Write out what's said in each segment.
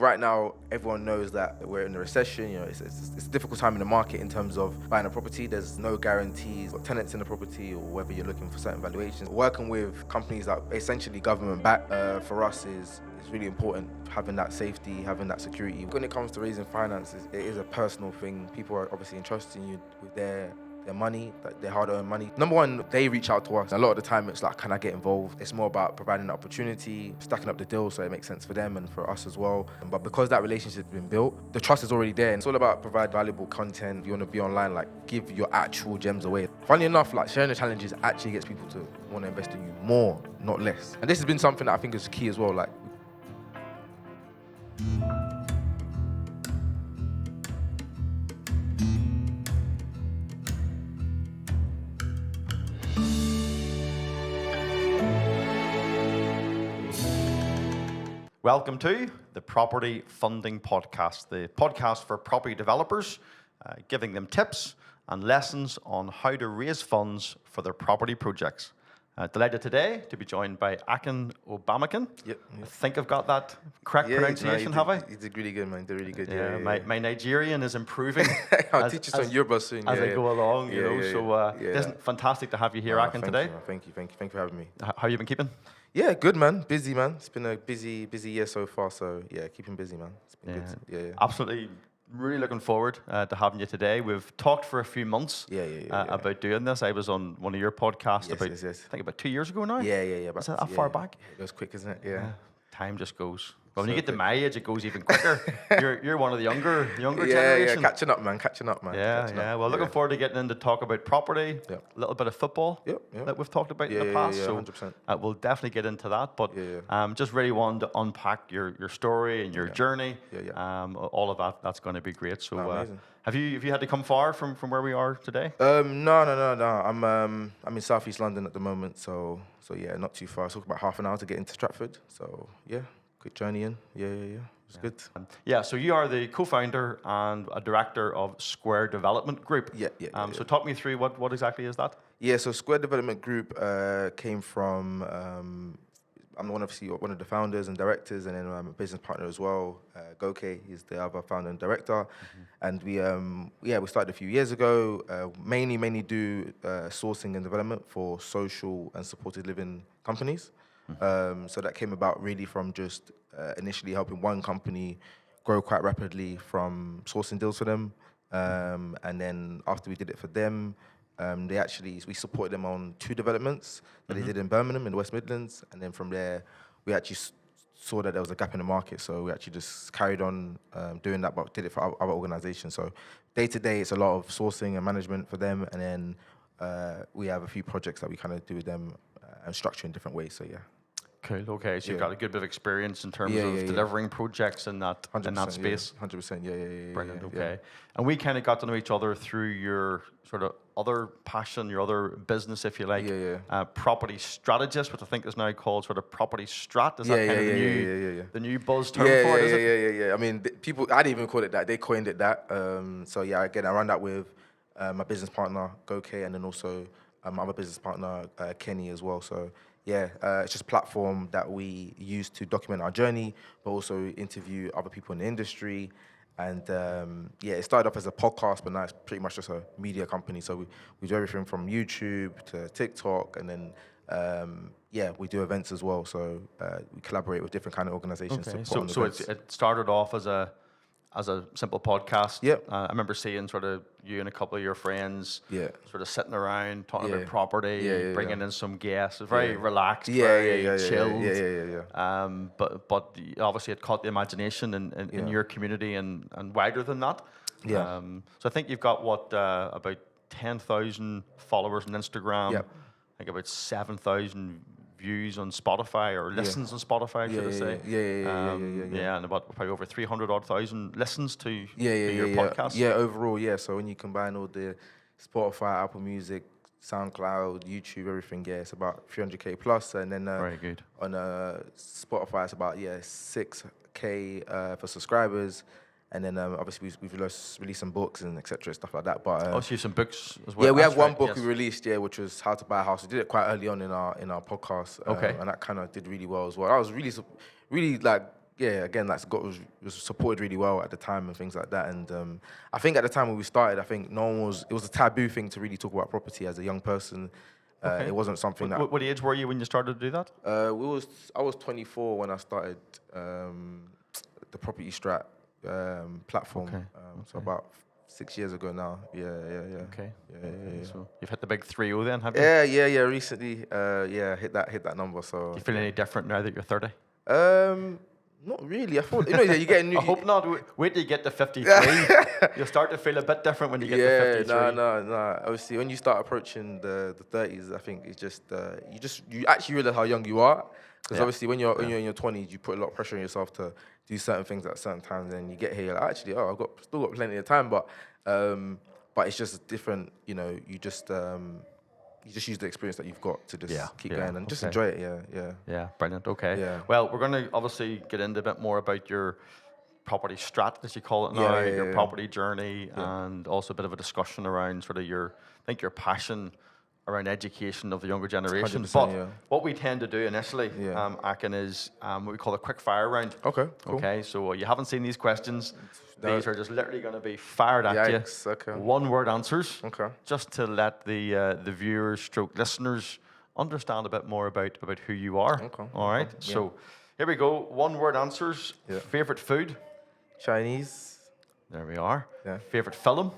right now, everyone knows that we're in a recession. You know, it's a difficult time in the market in terms of buying a property. There's no guarantees or tenants in the property or whether you're looking for certain valuations. Working with companies that are essentially government-backed for us is really important, having that safety, having that security. When it comes to raising finances, it is a personal thing. People are obviously entrusting you with their money, their hard-earned money. Number one, they reach out to us. A lot of the time it's like, can I get involved? It's more about providing an opportunity, stacking up the deal so it makes sense for them and for us as well. But because that relationship's been built, the trust is already there. And it's all about provide valuable content. You want to be online, like give your actual gems away. Funny enough, like sharing the challenges actually gets people to want to invest in you more, not less. And this has been something that I think is key as well. Like, Welcome to the Property Funding Podcast, the podcast for property developers, giving them tips and lessons on how to raise funds for their property projects. Delighted today to be joined by Akin Obamakin. Yep. I think I've got that correct pronunciation, have I? You did really good, man. You did really good. Yeah, my Nigerian is improving. I'll teach you some Yoruba soon. As I go along, you know. So it's fantastic to have you here, Akin, today. Thank you for having me. How you been keeping? Yeah, good, man. Busy, man. It's been a busy year so far. So yeah, keeping busy, man. It's been good. Yeah. Absolutely. Really looking forward to having you today. We've talked for a few months about doing this. I was on one of your podcasts I think about 2 years ago now. Yeah. Is that far back? It goes quick, isn't it? Yeah. Time just goes. Well, when you get to my age, it goes even quicker. You're one of the younger generation. Yeah, catching up, man. Yeah. Well, looking forward to getting into talk about property, a little bit of football that we've talked about in the past. Yeah, so 100%. We'll definitely get into that. But just really wanted to unpack your story and your journey. All of that's going to be great. So have you had to come far from where we are today? No. I'm in Southeast London at the moment. So yeah, not too far. It took about half an hour to get into Stratford. So yeah. Quick journey in. Yeah. It's good. So you are the co-founder and a director of Square Development Group. Yeah. So talk me through what exactly is that? Yeah, so Square Development Group came from, I'm one of the founders and directors, and then I'm a business partner as well. Goke is the other founder and director. And we started a few years ago, mainly do sourcing and development for social and supported living companies. So that came about really from just initially helping one company grow quite rapidly from sourcing deals for them. And then after we did it for them, we supported them on 2 developments that they did in Birmingham in the West Midlands. And then from there, we actually saw that there was a gap in the market. So we actually just carried on doing that, but did it for other organizations. So day to day, it's a lot of sourcing and management for them. And then we have a few projects that we kind of do with them and structure in different ways. So yeah. Cool. Okay. So you've got a good bit of experience in terms of delivering projects in that space. 100%. Yeah. Brilliant. Okay. And we kind of got to know each other through your sort of other passion, your other business, if you like. Property strategist, which I think is now called sort of Property Strat. Is that kind of the new buzz term for it? Is it? Yeah. I mean, people, I didn't even call it that. They coined it that. So yeah, again, I run that with my business partner Goke, and then also my other business partner Kenny as well. So. Yeah, it's just a platform that we use to document our journey, but also interview other people in the industry. And it started off as a podcast, but now it's pretty much just a media company. So we do everything from YouTube to TikTok, and then we do events as well. So we collaborate with different kind of organizations. Okay. So it started off as a simple podcast. I remember seeing sort of you and a couple of your friends sort of sitting around talking about property, bringing in some guests. It was very relaxed, very chilled. But obviously it caught the imagination in your community and wider than that. So I think you've got about 10,000 followers on Instagram. I think about 7,000 views on Spotify or listens on Spotify, should I say? Yeah, and about probably over 300,000 listens to your podcast. Yeah, overall, So when you combine all the Spotify, Apple Music, SoundCloud, YouTube, everything, it's about 300K plus. And then very good. On Spotify, it's about 6K for subscribers. And then obviously we've released some books and etc. stuff like that. But also some books as well. Yeah, we have one book we released, which was How to Buy a House. We did it quite early on in our podcast. And that kind of did really well as well. I was really like again, was supported really well at the time and things like that. And I think at the time when we started, I think it was a taboo thing to really talk about property as a young person. Okay. It wasn't something What age were you when you started to do that? I was 24 when I started the Property Strat platform. Okay. So about 6 years ago now. Yeah. Okay. Yeah. So you've hit the big 3-0 then, have you? Yeah. Recently, hit that number. So. Do you feel any different now that you're 30? Not really. I thought you get a new. I hope not. Wait till you get to 53. You'll start to feel a bit different when you get to 53. No. Obviously, when you start approaching the 30s, I think it's just you actually realize how young you are. Because obviously, when you're in your 20s, you put a lot of pressure on yourself to do certain things at certain times, and you get here, you're like, actually, I've still got plenty of time, but it's just different. You just use the experience that you've got to just keep going and just enjoy it. Yeah, brilliant. Okay. Yeah. Well, we're going to obviously get into a bit more about your property strat, as you call it now, your property journey, and also a bit of a discussion around sort of your passion around education of the younger generation. But what we tend to do initially, Akin, is what we call a quick fire round. Okay, cool. Okay, so you haven't seen these questions. These are just literally going to be fired at you. Okay. One-word answers. Okay. Just to let the viewers, listeners, understand a bit more about who you are. Okay. All right. Yeah. So here we go. One-word answers. Yeah. Favorite food. Chinese. There we are. Yeah. Favorite film.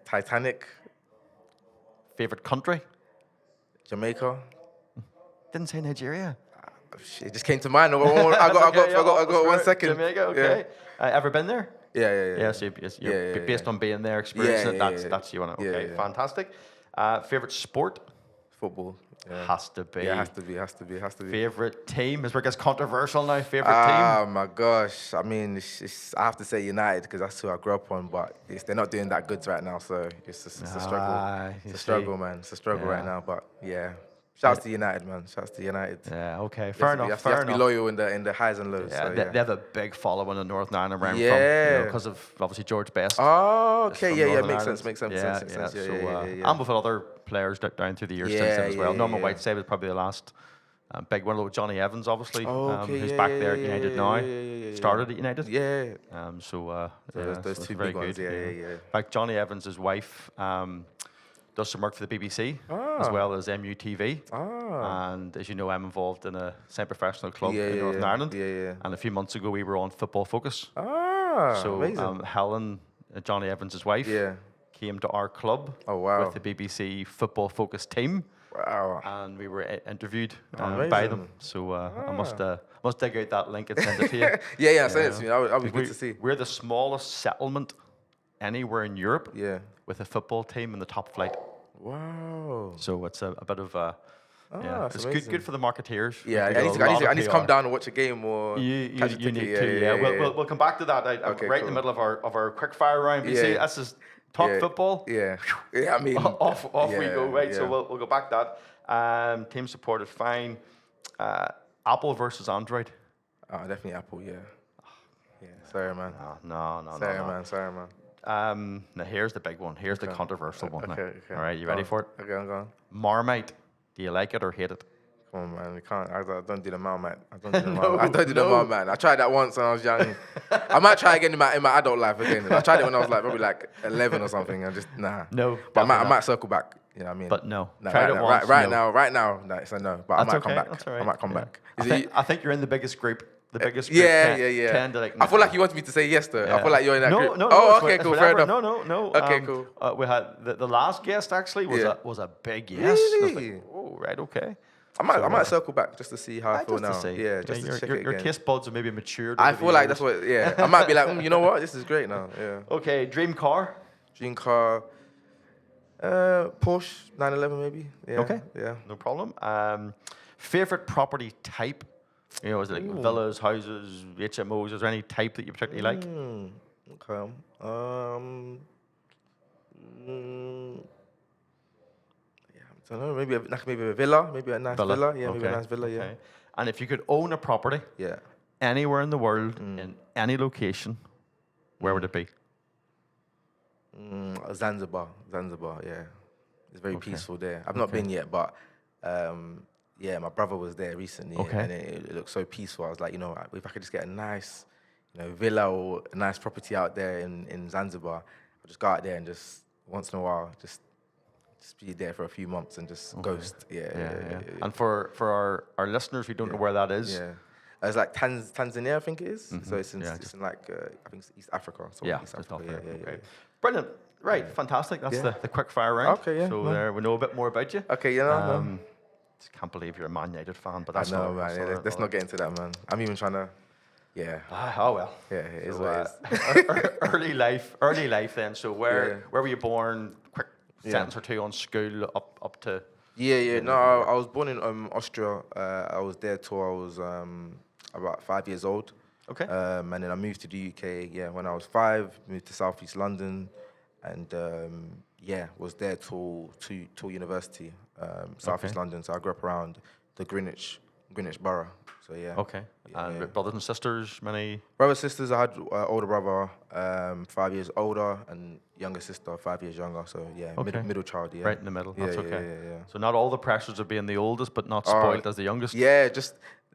Titanic. Favorite country. Jamaica. Didn't say Nigeria. It just came to mind. I got 1 second. Jamaica. Okay. Ever been there? Yeah. Yeah. So you're based on being there, experiencing it. That's you want to. Okay. Fantastic. Favorite sport. Football. Yeah. Has to be. Yeah, has to be. Favorite team. Is where it gets controversial now. Favorite team. Oh my gosh! I mean, I have to say United because that's who I grew up on. But they're not doing that good right now, so it's a struggle. It's a struggle, man. It's a struggle right now. But yeah, shouts to United, man. Shouts to United. Yeah. Okay. Fair enough. You have to be loyal in the highs and lows. Yeah. So, they have a big following in Northern Ireland where I'm from. Yeah. Because of obviously George Best. Oh, okay. Yeah. Northern Makes Ireland. sense. Yeah. And with other players down through the years since then as well. Norman Whiteside was probably the last big one. Johnny Evans, obviously, who's back there at United now. Started at United. Yeah. Those two very big ones. good. Yeah. In fact, Johnny Evans' wife does some work for the BBC as well as MUTV. And as you know, I'm involved in a semi-professional club in Northern Ireland. Yeah. And a few months ago, we were on Football Focus. So amazing. Helen, Johnny Evans' wife, came to our club with the BBC Football Focus team. Wow. And we were interviewed by them. So I must dig out that link and send it to you. yeah, send it to me. That would be good to see. We're the smallest settlement anywhere in Europe with a football team in the top flight. Wow. So it's a bit of a... it's amazing. good for the marketeers. Yeah, I need to come down and watch a game or catch a you ticket. need to. We'll come back to that. I'm right in the middle of our quick fire round. You see, that's just talk football. Yeah. I mean, off we go. Right. So we'll go back to that. Team supported fine. Apple versus Android. Definitely Apple. Yeah. Sorry, man. No. Sorry, man. Now here's the big one. Here's the controversial one. Okay. All right, you ready for it? Okay, I'm going. Marmite. Do you like it or hate it? Come on, man. You can't. I don't do the Marmite. I don't do the Marmite. I tried that once when I was young. I might try again in my adult life again. I tried it when I was probably 11 or something. And just No. But I might circle back. You know what I mean? But no. Tried it once. Right now, it's a no. But I might come back. That's all right. I might come back. I think you're in the biggest group. The biggest group. Yeah. I feel like you wanted me to say yes though. I feel like you're in that group. No. Oh, okay, cool. Fair enough. No. Okay, cool. We had the last guest actually was a big yes. Really? Oh, right, okay. I might circle back just to see how I feel now. Yeah, just to check it again. Your taste buds are maybe matured. I feel like that's what. Yeah, I might be like, you know what? This is great now. Yeah. Okay, dream car. Porsche 911 maybe. Yeah. Okay. Yeah. No problem. Favorite property type. Is it like villas, houses, HMOs? Is there any type that you particularly like? Okay. I don't know. Maybe a villa. Maybe a nice villa. Yeah, maybe a nice villa. Yeah. And if you could own a property, anywhere in the world, in any location, where would it be? Zanzibar. Yeah. It's very peaceful there. I've not been yet, but Yeah, my brother was there recently, Okay. and it looked so peaceful. I was like, if I could just get a nice, villa or a nice property out there in Zanzibar, I'll just go out there and just once in a while just be there for a few months and just ghost. Yeah. And for our listeners who don't know where that is, it's like Tanzania, I think it is. So it's in like I think it's East Africa. So East Africa. Yeah. Brilliant. Right, fantastic. That's the quick fire round. Okay, yeah. So there we know a bit more about you. Okay, Just can't believe you're a Man United fan, but that's I know, man. Let's not get into that, man. I'm even trying to. Yeah. Oh well. Yeah, it is what it is. Early life then. So where were you born? Quick sentence or two on school up to. Yeah. No, I was born in Austria. I was there till I was about 5 years old. Okay. And then I moved to the UK. Yeah, when I was 5, moved to Southeast London, and was there till university, Southeast London. So I grew up around the Greenwich borough. So yeah. Okay. And brothers and sisters, many? Brothers, sisters, I had older brother, 5 years older, and younger sister, 5 years younger. So yeah, middle child, yeah. Right in the middle, that's okay. Yeah. So not all the pressures of being the oldest, but not spoiled as the youngest? Yeah, just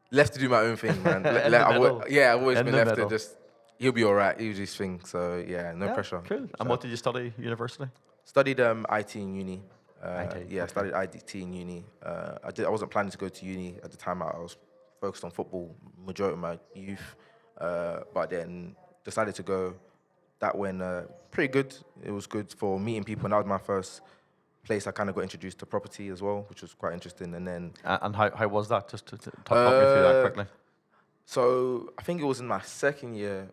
left to do my own thing, man. I've always been left to just, he'll be all right, he'll do his thing. So yeah, no pressure. Cool. And what did you study university? Studied IT in uni. IT, I studied IT in uni. I wasn't planning to go to uni at the time. I was focused on football majority of my youth, but then decided to go. That went pretty good. It was good for meeting people, and that was my first place I kind of got introduced to property as well, which was quite interesting. And then and how was that? Just to talk me through that quickly. So I think it was in my second year.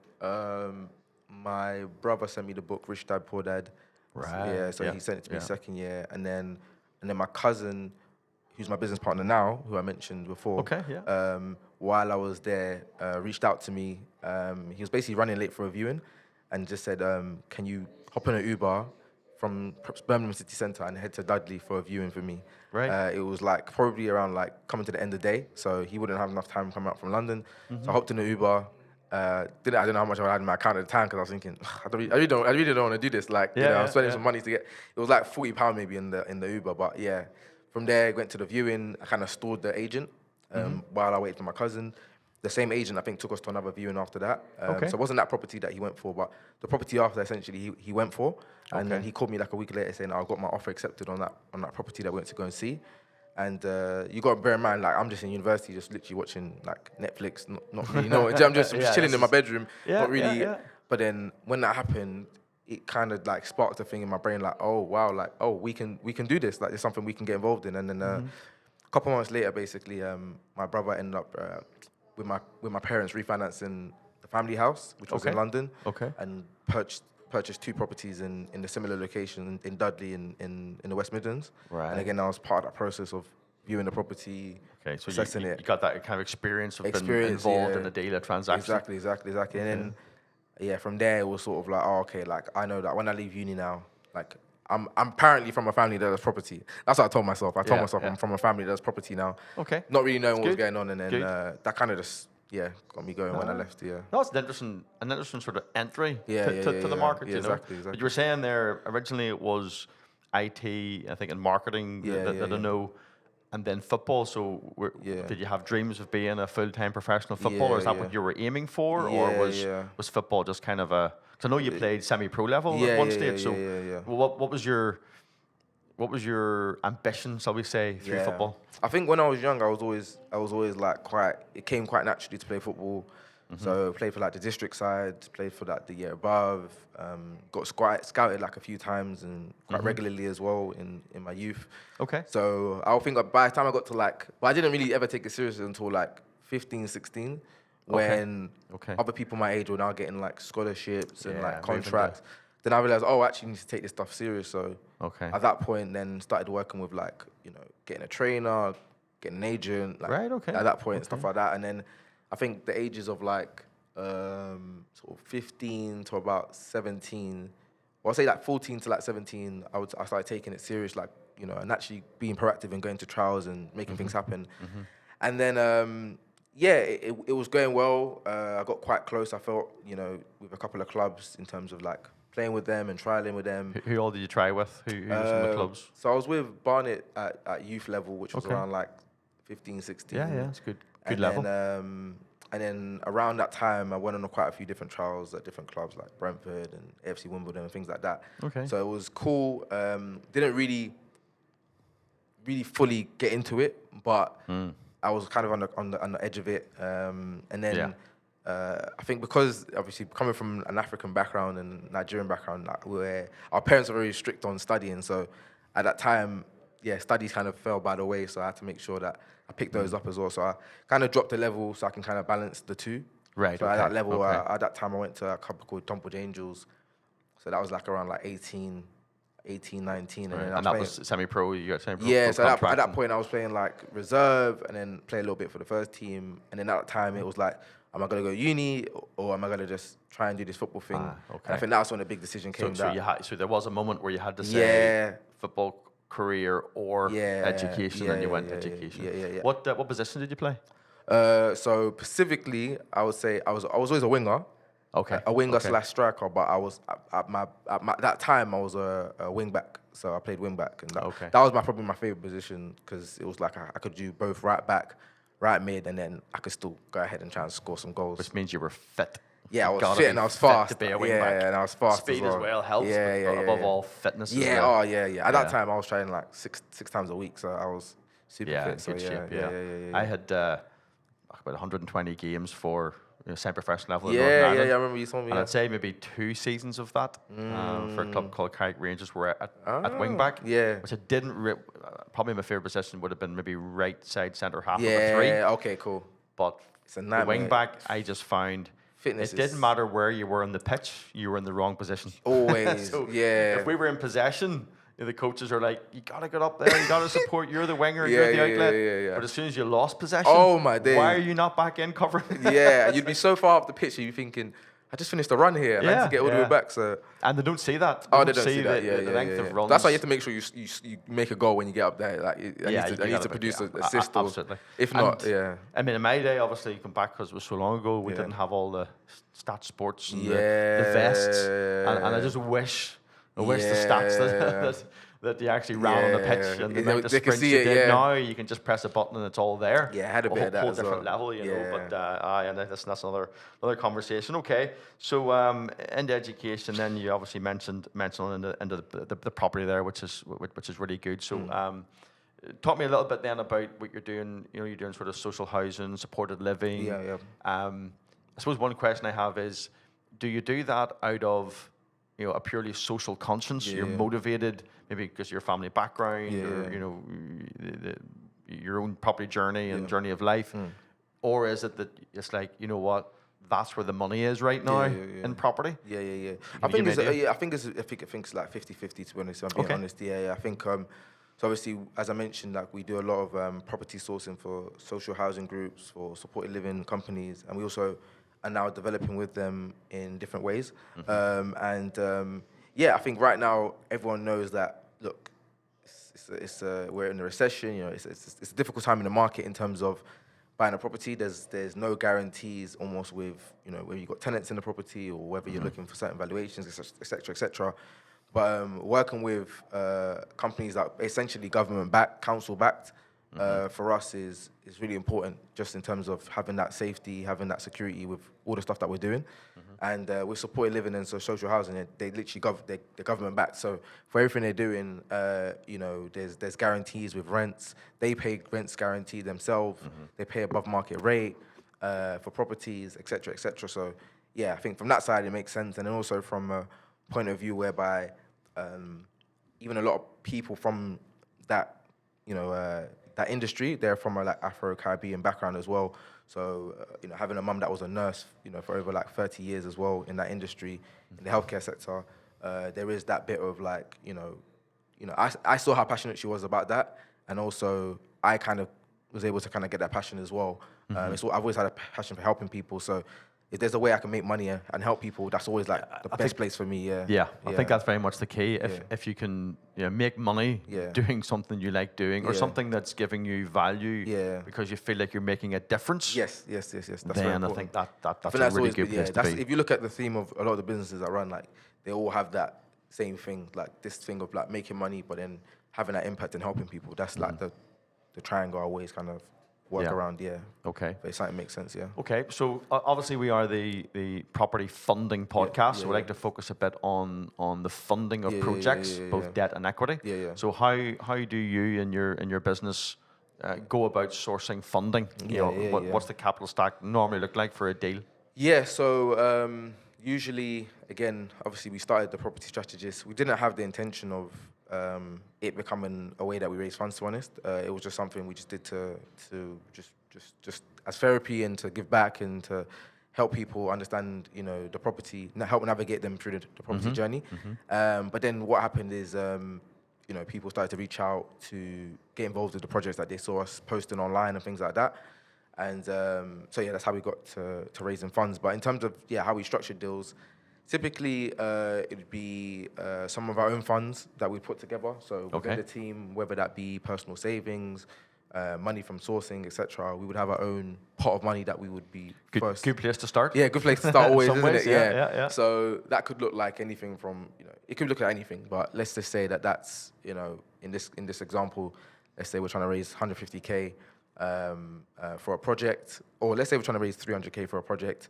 My brother sent me the book Rich Dad Poor Dad. Right. So he sent it to me second year, and then my cousin, who's my business partner now, who I mentioned before. Okay. Yeah. While I was there, reached out to me. He was basically running late for a viewing, and just said, "Can you hop in an Uber from Birmingham City Centre and head to Dudley for a viewing for me?" Right. It was like probably around like coming to the end of the day, so he wouldn't have enough time to come out from London. So I hopped in an Uber. I don't know how much I had in my account at the time because I was thinking, I really don't want to do this. Like, I'm spending some money to get. It was like £40 maybe in the Uber, but yeah. From there, went to the viewing. I kind of stored the agent while I waited for my cousin. The same agent, I think, took us to another viewing after that. So it wasn't that property that he went for, but the property after, essentially, he went for. And then he called me like a week later saying, I got my offer accepted on that property that we went to go and see. And you got to bear in mind, like, I'm just in university, just literally watching like Netflix, not really, I'm just chilling in my bedroom, not really. Yeah. But then when that happened, it kind of like sparked a thing in my brain, like, oh wow, like, oh, we can do this, like, there's something we can get involved in. And then a couple months later, basically, my brother ended up with my parents refinancing the family house, which was in London, and purchased 2 properties in a similar location in Dudley in the West Midlands. Right. And again, I was part of that process of viewing the property, so assessing you got that kind of experience of being involved in a daily transaction. Exactly. And then, from there, it was sort of like, oh, okay, like, I know that when I leave uni now, like, I'm apparently from a family that does property. That's what I told myself. I told myself I'm from a family that does property now. Okay. Not really knowing what was going on, and then that kind of just got me going when I left. Yeah. That's an interesting sort of entry to the market. Exactly. But you were saying there originally it was IT, I think, and marketing that I know, and then football. So did you have dreams of being a full-time professional footballer? Is that what you were aiming for, or was football just kind of a? Because I know you played semi-pro level at one stage. So what was your ambition, shall we say, through football? I think when I was young, I was always like it came quite naturally to play football. So played for like the district side, played for like the year above, got scouted like a few times and quite regularly as well in my youth. Okay. So I think by the time I got to but I didn't really ever take it seriously until like 15, 16, when other people my age were now getting like scholarships and like contracts. Then I realized, I actually need to take this stuff serious. So at that point, then started working with like, getting a trainer, getting an agent. Like, at that point, stuff like that. And then I think the ages of like sort of 15 to about 17, or I'll say like 14 to like 17, I started taking it serious, like, and actually being proactive and going to trials and making things happen. And then, it was going well. I got quite close, I felt, with a couple of clubs in terms of like playing with them and trialing with them. Who all did you try with? Who were some of the clubs? So I was with Barnet at youth level, which was around like 15, 16. Yeah, it's good and level. And then around that time, I went on quite a few different trials at different clubs like Brentford and AFC Wimbledon and things like that. Okay. So it was cool. Didn't really fully get into it, but I was kind of on the edge of it. And then I think because obviously coming from an African background and Nigerian background, like, where our parents are very strict on studying, so at that time, studies kind of fell by the way. So I had to make sure that I picked those up as well. So I kind of dropped a level so I can kind of balance the two. Right. So at that level, at that time, I went to a club called Tumbled Angels. So that was like around like 18, 19. Right. And that was semi-pro, you got semi-pro? Yeah, so at that point, I was playing like reserve and then play a little bit for the first team. And then at that time, it was like, am I going to go uni or am I going to just try and do this football thing? And I think that's when the big decision came. So there was a moment where you had to say football career or education, and you went education. Yeah. What position did you play? So specifically, I would say I was always a winger. Okay. A winger / striker, but I was at that time I was a wing back, so I played wing back, and that was probably my favorite position because it was like I could do both right back, right mid, and then I could still go ahead and try and score some goals. Which means you were fit. Yeah, I was fit and I was fast. To be a wing back. And I was fast. Speed as well helps. Above all, fitness. Yeah. Well. At that time, I was training like six times a week, so I was super fit. Good shape. Yeah. I had about 120 games for semi-professional level. I remember you told me. And I'd say maybe 2 seasons of that for a club called Carrick Rangers, where at wing back. Yeah. Which I didn't. Probably my favorite position would have been maybe right side centre half of a 3. Yeah. Okay. Cool. But it's a nightmare. The wing back, I just found. It didn't matter where you were on the pitch, you were in the wrong position. Always, If we were in possession, the coaches are like, you got to get up there, you got to support, you're the winger, you're the outlet. Yeah. But as soon as you lost possession, oh my days, why are you not back in covering? You'd be so far off the pitch, you're thinking, I just finished a run here, and I had to get all the way back. So and they don't see that. They don't see that. The length of runs. That's why you have to make sure you make a goal when you get up there. Like, I need to produce an assist. Absolutely. If not, I mean, in my day, obviously, you come back because it was so long ago. We didn't have all the stat sports and the vests, and I just wish the stats that you actually ran on the pitch and the amount of sprints you did. Now you can just press a button and it's all there. Yeah, I had a bit of that as well. Whole different level, you know. But and that's another conversation. Okay, so into education, then you obviously mentioned into the property there, which is really good. So talk me a little bit then about what you're doing. You know, you're doing sort of social housing, supported living. I suppose one question I have is, do you do that out of a purely social conscience? You're motivated maybe because of your family background or your own property journey and journey of life, or is it that it's like, you know what, that's where the money is right now in property? I think it's like 50-50, to be honest. I'm being honest. I think so obviously, as I mentioned, like, we do a lot of property sourcing for social housing groups, for supported living companies, and we also are now developing with them in different ways. I think right now everyone knows that, look, we're in a recession. It's a difficult time in the market in terms of buying a property. There's no guarantees almost with whether you've got tenants in the property or whether you're looking for certain valuations, etc. But working with companies that are essentially government-backed, council-backed, for us is really important, just in terms of having that safety, having that security with all the stuff that we're doing. And with supported living and social housing, they literally they're government backed. So for everything they're doing, there's guarantees with rents. They pay rents guaranteed themselves. They pay above market rate for properties, etc. So I think from that side it makes sense. And then also from a point of view whereby even a lot of people from that that industry, they're from a Afro-Caribbean background as well. So, having a mum that was a nurse, for over 30 years as well in that industry, in the healthcare sector, there is that bit of I saw how passionate she was about that, and also I kind of was able to kind of get that passion as well. I've always had a passion for helping people, so if there's a way I can make money and help people, that's always the best place for me. I think that's very much the key. If you can make money doing something you like doing, or something that's giving you value because you feel like you're making a difference. Yes. That's then I think that's a really good place to be. If you look at the theme of a lot of the businesses I run, they all have that same thing, this thing of making money, but then having that impact and helping people. That's the triangle I always kind of work around. Yeah. Okay. But it's something that makes sense. Yeah. Okay. So obviously we are the property funding podcast. So we like to focus a bit on the funding of projects, both debt and equity. So how do you in your business go about sourcing funding? What's the capital stack normally look like for a deal? Yeah. So usually, again, obviously we started the property strategist. We didn't have the intention of it becoming a way that we raise funds, to be honest. It was just something we just did to just as therapy and to give back and to help people understand, the property, help navigate them through the property journey. But then what happened is, people started to reach out to get involved with the projects that they saw us posting online and things like that. And that's how we got to raising funds. But in terms of how we structured deals, typically it would be some of our own funds that we put together. So within the team, whether that be personal savings, money from sourcing, etc., we would have our own pot of money that we would be first. Good place to start. Yeah, good place to start always, isn't ways, it? Yeah. So that could look like anything from, it could look like anything, but let's just say that's, in this example, let's say we're trying to raise 150K for a project, or let's say we're trying to raise 300K for a project.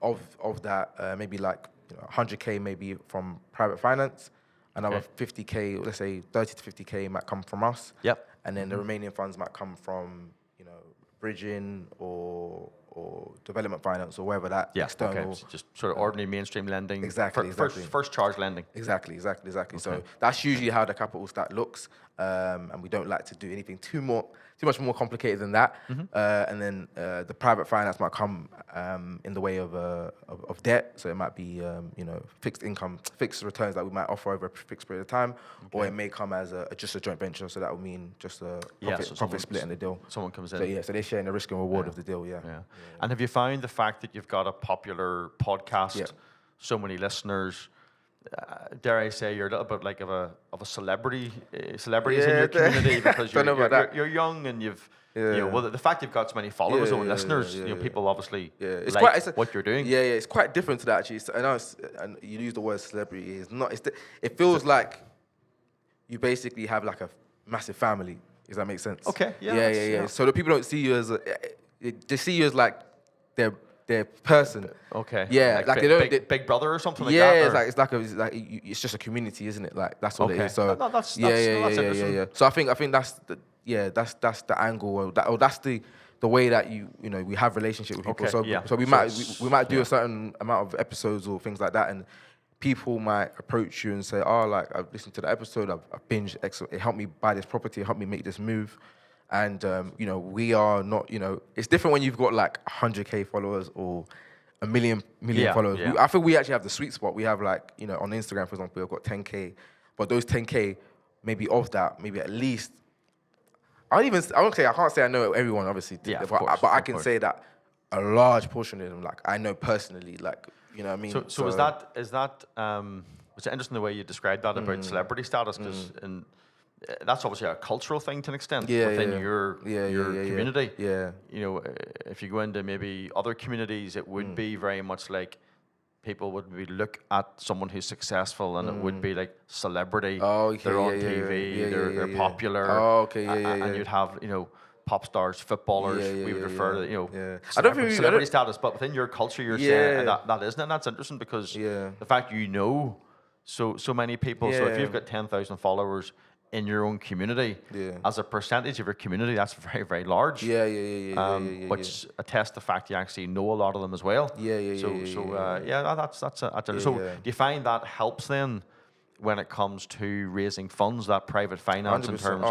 Of that, maybe like 100K maybe from private finance, another 50K, let's say 30 to 50K might come from us. Yep. And then the remaining funds might come from, bridging or development finance or wherever that external. Okay. So just sort of ordinary mainstream lending. Exactly. First charge lending. Exactly. Okay. So that's usually how the capital stack looks, and we don't like to do anything too much more complicated than that. And then the private finance might come in the way of debt. So it might be fixed returns that we might offer over a fixed period of time, or it may come as just a joint venture. So that would mean just a profit split in the deal. Someone comes in. So they're sharing the risk and reward of the deal. Yeah. And have you found the fact that you've got a popular podcast, so many listeners? Dare I say you're a little bit like of a celebrities in your community because you're young and you've the fact you've got so many followers and listeners, people obviously what you're doing. It's quite different to that actually. I know and you use the word celebrity. It's not. It feels like you basically have like a massive family. Does that make sense? Okay. Yeah. So the people don't see you as they see you as like their person. Okay. Yeah, like they don't big brother or something like that. It's just a community, isn't it? Like that's all it is. So that's interesting. Yeah. So I think that's the angle, or that's the way that we have relationship with people. So we might do a certain amount of episodes or things like that, and people might approach you and say, "Oh, like I've listened to the episode, I've binged. It helped me buy this property, it helped me make this move." And, we are not, it's different when you've got like 100K followers or a million followers. Yeah. I think we actually have the sweet spot. We have like, on Instagram, for example, we've got 10K. But those 10K, maybe of that, maybe at least, I can't say I know everyone, obviously. But I can say that a large portion of them, like, I know personally, like, you know what I mean? So is that was it interesting the way you described that about celebrity status? Because that's obviously a cultural thing to an extent within your community. Yeah. If you go into maybe other communities, it would be very much like people would maybe look at someone who's successful, and it would be like celebrity. Oh, okay. They're on TV. They're popular. Oh, okay. And you'd have pop stars, footballers. We would refer to I don't think celebrity status, but within your culture, you're saying that isn't it. And that's interesting because the fact so many people. So if you've got 10,000 followers in your own community, as a percentage of your community, that's very, very large. Which attests the fact you actually know a lot of them as well. That's so do you find that helps then when it comes to raising funds, that private finance in terms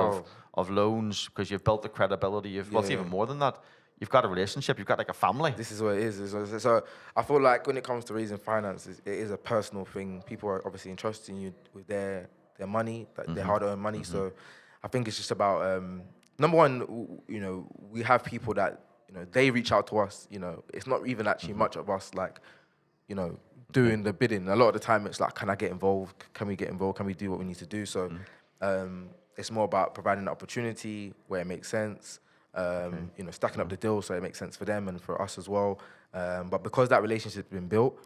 of loans, because you've built the credibility, it's even more than that. You've got a relationship, you've got like a family. This is what it is. So I feel like when it comes to raising finances, it is a personal thing. People are obviously entrusting you with their money, their hard-earned money. So I think it's just about number one, we have people that they reach out to us. It's not even actually much of us like doing the bidding. A lot of the time it's like, can I get involved? Can we get involved? Can we do what we need to do? So it's more about providing an opportunity where it makes sense. Stacking up the deal so it makes sense for them and for us as well. But because that relationship's been built,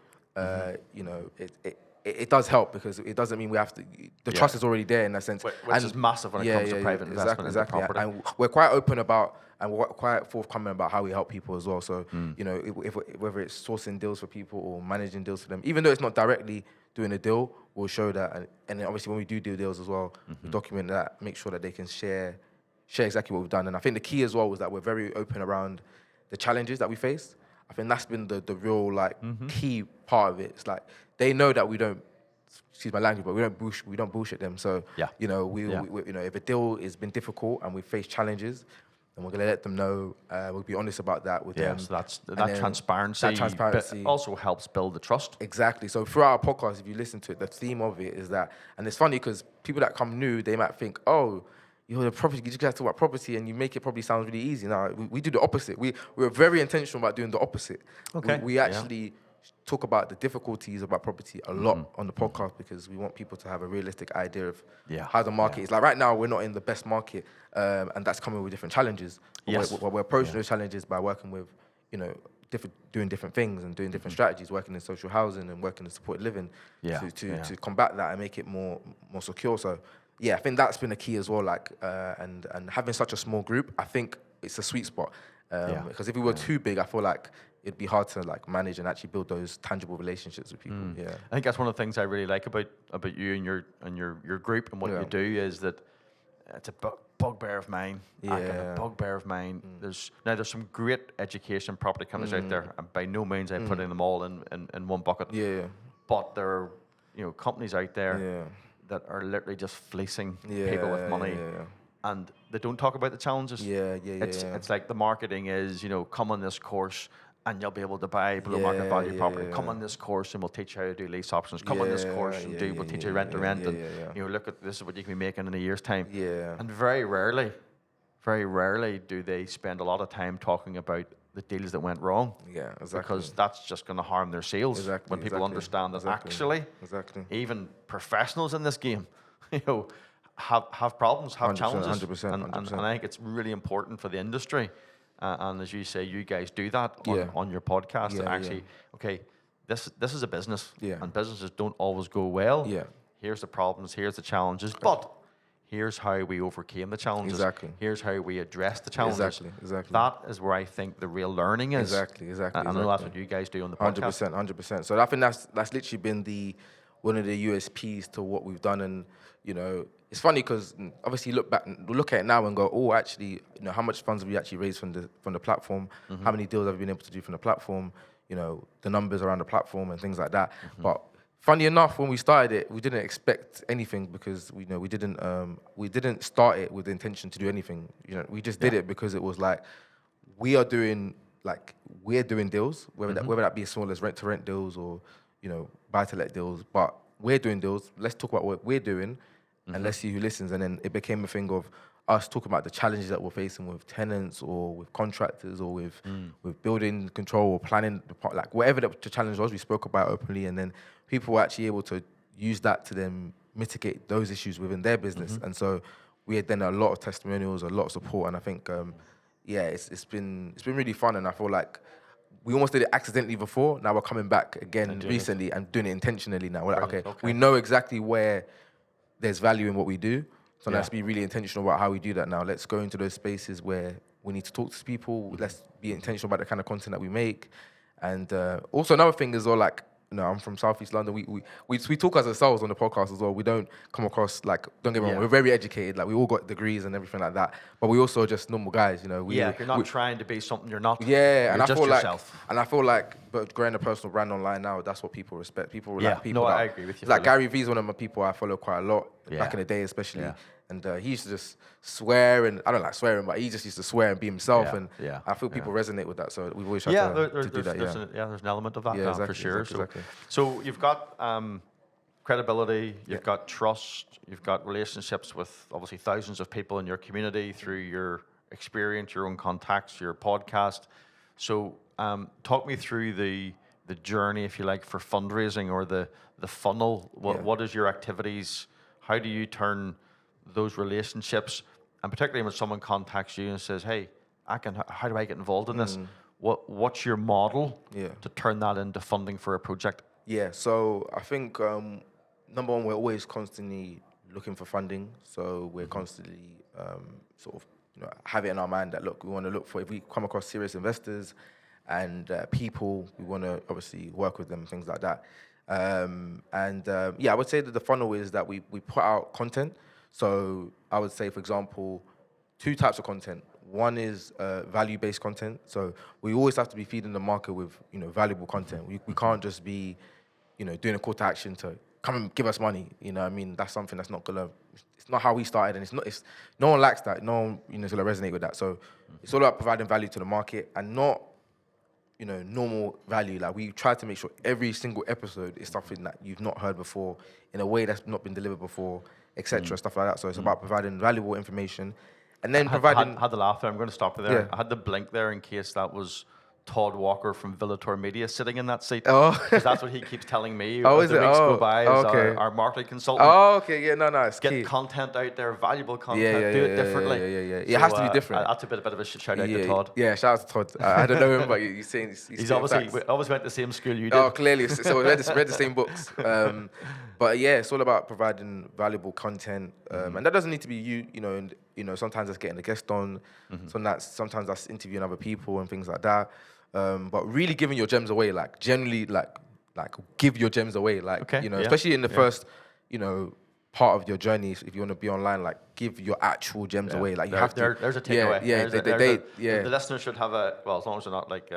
it does help because it doesn't mean we have to. The trust is already there in that sense, which is massive when it comes to private investment into property. And we're quite open about, and we're quite forthcoming about how we help people as well. So you know, if whether it's sourcing deals for people or managing deals for them, even though it's not directly doing a deal, we'll show that. And then obviously when we do deals as well, we document that, make sure that they can share exactly what we've done. And I think the key as well was that we're very open around the challenges that we face. I think that's been the real key part of it. It's like they know that we don't, excuse my language, but we don't bullshit them. So you know, we you know, if a deal has been difficult and we face challenges, then we're gonna let them know. We'll be honest about that with them. So that transparency. That transparency also helps build the trust. Exactly. So throughout our podcast, if you listen to it, the theme of it is that, and it's funny because people that come new, they might think, oh, you're the property, you just have to talk about property and you make it probably sound really easy. Now, we do the opposite. We're very intentional about doing the opposite. Okay. We actually talk about the difficulties about property a lot on the podcast because we want people to have a realistic idea of how the market is. Like right now, we're not in the best market and that's coming with different challenges. We're approaching those challenges by working with, you know, doing different things and doing different strategies, working in social housing and working in supported living to combat that and make it more secure. So, yeah, I think that's been a key as well. Like, and having such a small group, I think it's a sweet spot. Because if we were too big, I feel like it'd be hard to like manage and actually build those tangible relationships with people. Yeah, I think that's one of the things I really like about you and your group and what you do is that it's a bugbear of mine. A bugbear of mine. There's some great education property companies out there, and by no means I'm putting them all in one bucket. But there are, you know, companies out there that are literally just fleecing people with money. And they don't talk about the challenges. It's like the marketing is, you know, come on this course and you'll be able to buy below market value property. Come on this course and we'll teach you how to do lease options. Come on this course and we'll teach you rent to rent. And you know, look at this is what you can be making in a year's time. And very rarely do they spend a lot of time talking about the deals that went wrong. Because that's just going to harm their sales. When people understand that actually, even professionals in this game, you know, have problems, have challenges. 100%. And I think it's really important for the industry. And as you say, you guys do that on your podcast. Actually, okay, this is a business, and businesses don't always go well. Here's the problems, here's the challenges, but here's how we overcame the challenges. Here's how we addressed the challenges. That is where I think the real learning is. And I know that's what you guys do on the podcast. 100%. So I think that's literally been one of the USPs to what we've done. And you know, it's funny because obviously look at it now and go, oh, actually, you know, how much funds have we actually raised from the platform? How many deals have we been able to do from the platform? You know, the numbers around the platform and things like that. But funny enough, when we started it, we didn't expect anything because we didn't start it with the intention to do anything. You know, we just did it because it was like we're doing deals, whether that be as small as rent to rent deals or, you know, buy to let deals. But we're doing deals. Let's talk about what we're doing. And let's see who listens. And then it became a thing of us talking about the challenges that we're facing with tenants or with contractors or with building control or planning, like whatever the challenge was, we spoke about openly. And then people were actually able to use that to then mitigate those issues within their business. And so we had then a lot of testimonials, a lot of support. And I think, it's been really fun. And I feel like we almost did it accidentally before. Now we're coming back again recently and doing it intentionally now. We're like, okay, we know exactly where there's value in what we do. So let's be really intentional about how we do that now. Let's go into those spaces where we need to talk to people. Let's be intentional about the kind of content that we make. And also another thing is, well, like, you know, I'm from Southeast London. We talk as ourselves on the podcast as well. We don't come across like, don't get me wrong, we're very educated. Like we all got degrees and everything like that. But we also just normal guys, you know. You're not trying to be something you're not. Yeah, and I feel yourself. And I feel like, but growing a personal brand online now, that's what people respect. People like people. I agree with you. Like Gary V's one of my people I follow quite a lot back in the day, especially. And he used to just swear, and I don't like swearing, but he just used to swear and be himself. And I feel people resonate with that, so we've always tried to do that. There's an element of that exactly, for sure. Exactly. So you've got credibility, you've got trust, you've got relationships with obviously thousands of people in your community through your experience, your own contacts, your podcast. So talk me through the journey, if you like, for fundraising or the funnel. What is your activities? How do you turn those relationships, and particularly when someone contacts you and says, hey, Akin, how do I get involved in this? What's your model to turn that into funding for a project? Yeah, so I think number one, we're always constantly looking for funding. So we're constantly sort of have it in our mind that look, we want to look for, if we come across serious investors and people, we want to obviously work with them, things like that. I would say that the funnel is that we put out content. So I would say, for example, 2 types of content. One is value-based content. So we always have to be feeding the market with valuable content. We can't just be doing a call to action to come and give us money. I mean, that's something that's not gonna. It's not how we started, and it's no one likes that. No one is gonna resonate with that. So it's all about providing value to the market and not normal value. Like, we try to make sure every single episode is something that you've not heard before in a way that's not been delivered before, etc. Stuff like that. So it's about providing valuable information. And then providing... I had the laugh there. I'm going to stop you there. Yeah. I had the blink there in case that was Todd Walker from Villator Media sitting in that seat. Oh. Because that's what he keeps telling me. As the weeks go by, as our marketing consultant. Oh, okay. Yeah, no. It's Get key. content out there, valuable content. Do it differently. Yeah. It has to be different. That's a bit of a shout out to Todd. Yeah, shout out to Todd. I don't know him, but he's saying... He's obviously went to the same school you did. Oh, clearly. So we read the same books. But yeah, it's all about providing valuable content. And that doesn't need to be you, sometimes that's getting a guest on. Sometimes that's interviewing other people and things like that. But really giving your gems away, like generally, like give your gems away, especially in the first, part of your journey. If you want to be online, like give your actual gems away. Like you have to. There's a takeaway. The listeners should have as long as they're not like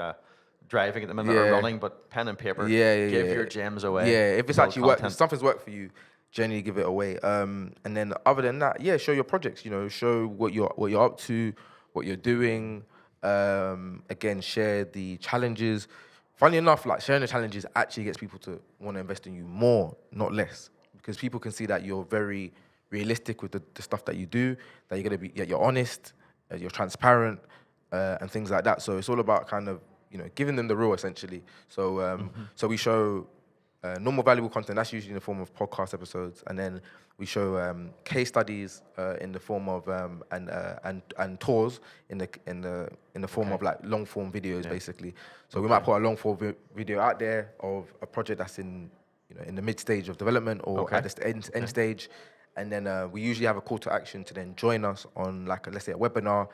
driving at the minute or running, but pen and paper. Give your gems away. Yeah, if it's actually work, if something's worked for you, generally give it away. And then other than that, show your projects. Show what you're up to, what you're doing. Again, share the challenges. Funny enough, like sharing the challenges actually gets people to want to invest in you more, not less, because people can see that you're very realistic with the stuff that you do, that you're honest, you're transparent, and things like that. So it's all about kind of giving them the real, essentially. So so we show normal valuable content. That's usually in the form of podcast episodes, and then we show case studies in the form of and tours in the form of like long form videos, basically. So we might put a long form video out there of a project that's in the mid stage of development or at the end stage, and then we usually have a call to action to then join us on let's say a webinar.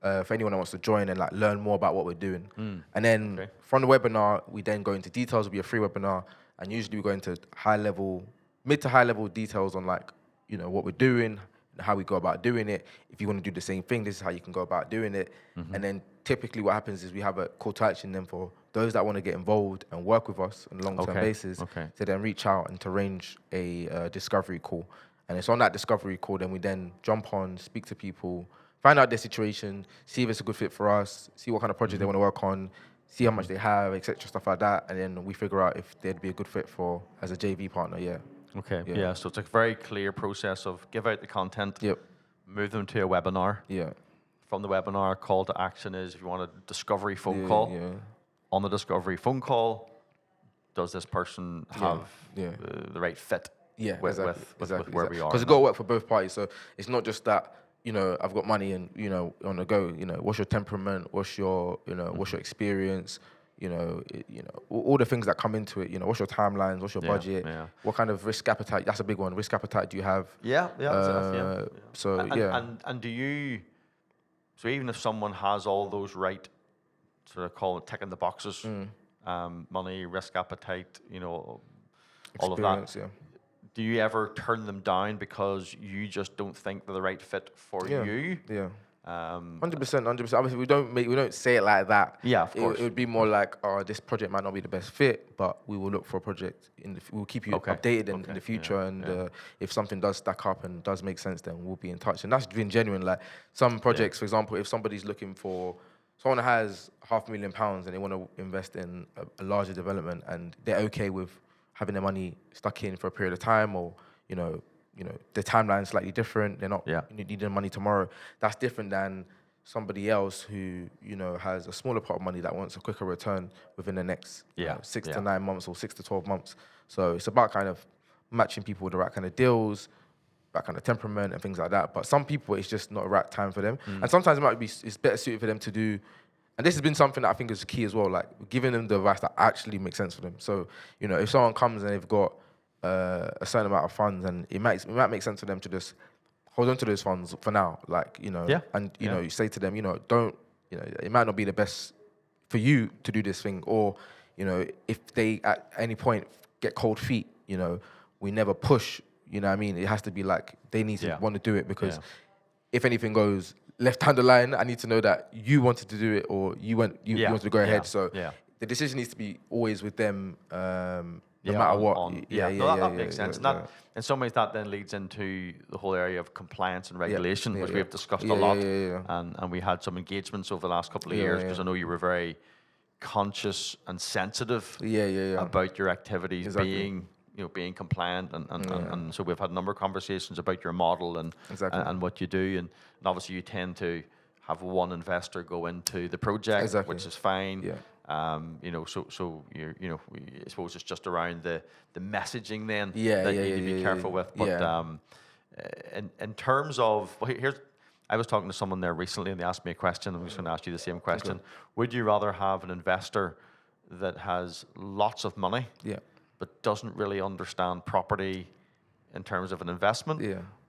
For anyone that wants to join and learn more about what we're doing. And then from the webinar, we then go into details. It'll be a free webinar, and usually we go into mid to high level details on what we're doing, how we go about doing it. If you want to do the same thing, this is how you can go about doing it. And then typically what happens is we have a call to action then for those that want to get involved and work with us on a long-term basis to then reach out and to arrange a discovery call. And it's on that discovery call, then we then jump on, speak to people, find out their situation, see if it's a good fit for us, see what kind of project they want to work on, see how much they have, etc., stuff like that, and then we figure out if they'd be a good fit for as a JV partner. Okay. So it's a very clear process of give out the content, move them to a webinar. From the webinar, call to action is if you want a discovery phone call. On the discovery phone call, does this person have the right fit? With where we are. Because it's got to work for both parties. So it's not just that, I've got money and, on the go, what's your temperament? What's your, what's your experience? All the things that come into it, what's your timelines? What's your budget? What kind of risk appetite? That's a big one. Risk appetite do you have? And do you, so even if someone has all those right, sort of call it ticking the boxes, money, risk appetite, all experience, of that. Do you ever turn them down because you just don't think they're the right fit for you? 100%. Obviously, we don't say it like that. Yeah, of course. It would be more like, this project might not be the best fit, but we will look for a project. We'll keep you updated in the future, and if something does stack up and does make sense, then we'll be in touch. And that's being genuine. Like some projects, for example, if somebody's looking for someone that has £500,000 and they want to invest in a larger development, and they're okay with having their money stuck in for a period of time, or the timeline's slightly different. They're not needing the money tomorrow. That's different than somebody else who has a smaller pot of money that wants a quicker return within the next 6 to 9 months or 6 to 12 months. So it's about kind of matching people with the right kind of deals, that kind of temperament and things like that. But some people, it's just not the right time for them. And sometimes it's better suited for them to do and this has been something that I think is key as well, like giving them the advice that actually makes sense for them. So, you know, if someone comes and they've got a certain amount of funds, and it might make sense for them to just hold on to those funds for now, like, you know, and, you know, you say to them, you know, don't, you know, it might not be the best for you to do this thing, or, you know, if they at any point get cold feet, you know, we never push, you know what I mean? It has to be like, they need to want to do it, because if anything goes left down the line, I need to know that you wanted to do it, or you wanted to go ahead. So the decision needs to be always with them, no matter what. That makes sense. And that, in some ways, that then leads into the whole area of compliance and regulation, which we have discussed a lot. And we had some engagements over the last couple of years, because I know you were very conscious and sensitive about your activities being, you know, being compliant, and so we've had a number of conversations about your model and what you do, and obviously you tend to have one investor go into the project, which is fine. You know, so you're, you know, I suppose it's just around the messaging then that you need to be careful with. But in terms of, well, here's, I was talking to someone there recently, and they asked me a question. I'm just going to ask you the same question. Would you rather have an investor that has lots of money, but doesn't really understand property in terms of an investment,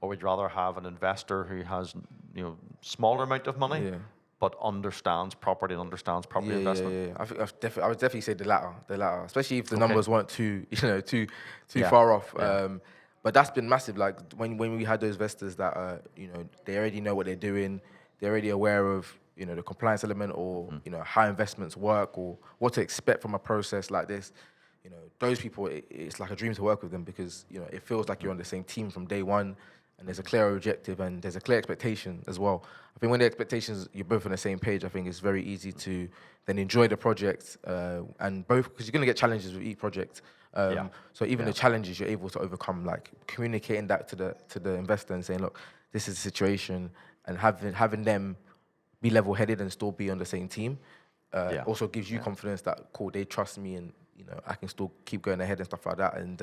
or would you rather have an investor who has, you know, smaller amount of money, but understands property and understands property investment? I think I would definitely say the latter, especially if the numbers weren't too far off. But that's been massive. Like when we had those investors that you know, they already know what they're doing, they're already aware of, you know, the compliance element, or you know, how investments work, or what to expect from a process like this. You know, those people, it's like a dream to work with them, because, you know, it feels like you're on the same team from day one, and there's a clear objective and there's a clear expectation as well. I think when the expectations, you're both on the same page, I think it's very easy to then enjoy the project, and both, because you're going to get challenges with each project. So even the challenges you're able to overcome, like communicating that to the investor and saying, look, this is the situation, and having them be level-headed and still be on the same team, also gives you confidence that, cool, they trust me, and, you know, I can still keep going ahead and stuff like that. And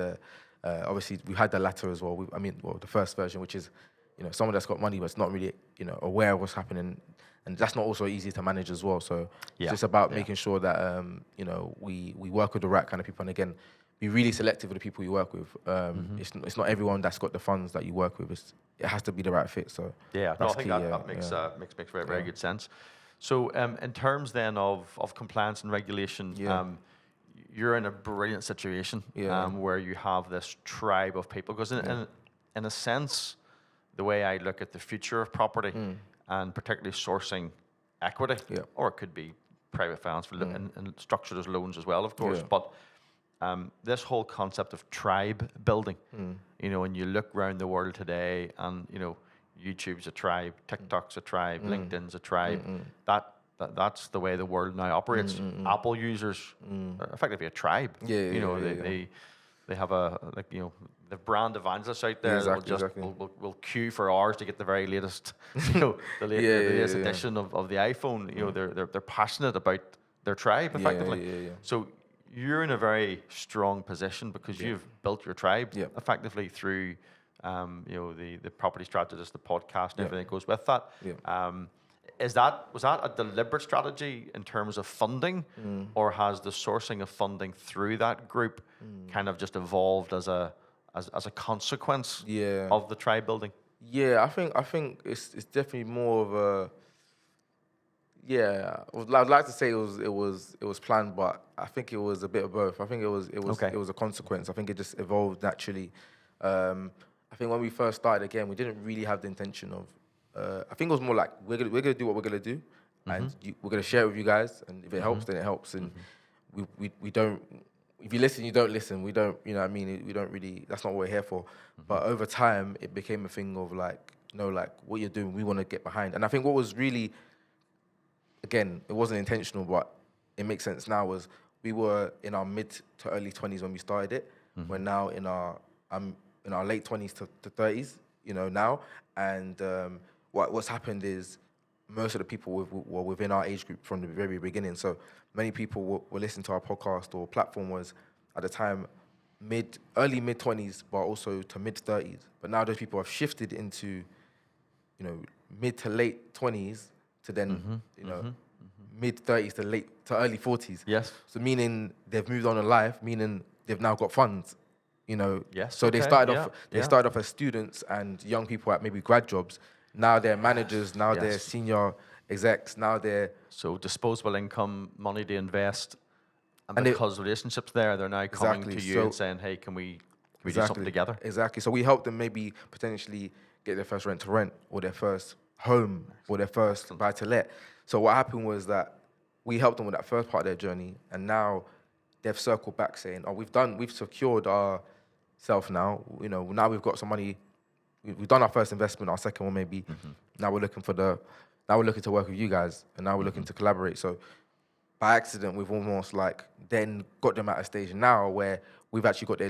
obviously, we had the latter as well. The first version, which is, you know, someone that's got money but's not really, you know, aware of what's happening, and that's not also easy to manage as well. So it's just about making sure that you know, we work with the right kind of people, and again, be really selective with the people you work with. It's not everyone that's got the funds that you work with. It has to be the right fit. So I think that makes very good sense. So in terms then of compliance and regulation, you're in a brilliant situation where you have this tribe of people, because in a sense, the way I look at the future of property, and particularly sourcing equity, or it could be private finance and structured as loans as well, of course, but this whole concept of tribe building, you know, when you look around the world today, and, you know, YouTube's a tribe, TikTok's a tribe, LinkedIn's a tribe, that's the way the world now operates. Apple users are effectively a tribe. You know, they have the brand evangelists out there that will queue for hours to get the very latest, you know, the latest edition of the iPhone. You know, they're passionate about their tribe effectively. So you're in a very strong position, because you've built your tribe effectively through, you know, the property strategist, the podcast, and everything that goes with that. Was that a deliberate strategy in terms of funding, or has the sourcing of funding through that group kind of just evolved as a consequence of the tribe building? I think it's definitely more of a I'd like to say it was planned, but I think it was a bit of both. I think it was a consequence. I think it just evolved naturally. I think when we first started, again, we didn't really have the intention of. I think it was more like we're gonna do what we're gonna do, and we're gonna share it with you guys. And if it helps, then it helps. And we don't. If you listen, you don't listen. We don't. You know what I mean? We don't really. That's not what we're here for. But over time, it became a thing of like, no, like what you're doing, we want to get behind. And I think what was really, again, it wasn't intentional, but it makes sense now. Was we were in our mid to early 20s when we started it. We're now in our late 20s to 30s. You know, now, and what's happened is most of the people were within our age group from the very beginning. So many people were listening to our podcast, or platform was at the time early mid 20s, but also to mid 30s. But now those people have shifted into, you know, mid to late 20s to then, you know, mid-30s to early 40s. Yes. So meaning they've moved on in life, meaning they've now got funds, you know. Yes. So they started off as students and young people at maybe grad jobs. Now they're managers, now they're senior execs, now they're... So disposable income, money to invest, and because relationships there, they're now coming to you and saying, hey, can we do something together? Exactly. So we help them maybe potentially get their first rent to rent or their first home or their first buy to let. So what happened was that we helped them with that first part of their journey, and now they've circled back saying, oh, we've secured ourselves now. You know, now we've got some money. We've done our first investment, our second one maybe. Now we're looking to work with you guys, and now we're looking to collaborate. So by accident, we've almost like then got them at a stage now where we've actually got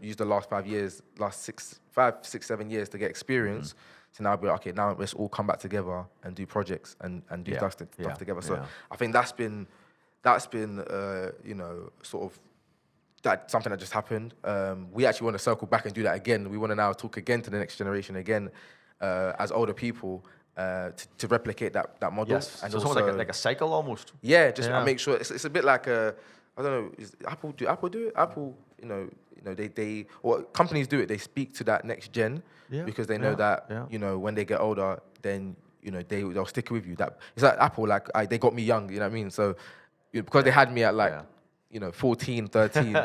used the last 5 years, last 7 years to get experience. So now we're okay. Now let's all come back together and do projects and do stuff together. So I think that's been you know, sort of that's something that just happened. We actually want to circle back and do that again. We want to now talk again to the next generation again as older people. To replicate that model. Yes, and so it's almost like a cycle almost. Yeah, make sure it's a bit like I don't know. Apple do it? Apple, you know, they or companies do it. They speak to that next gen because they know that you know when they get older, then you know they'll stick with you. That it's like Apple, like they got me young. You know what I mean? So because they had me at like. You know, 14, 13.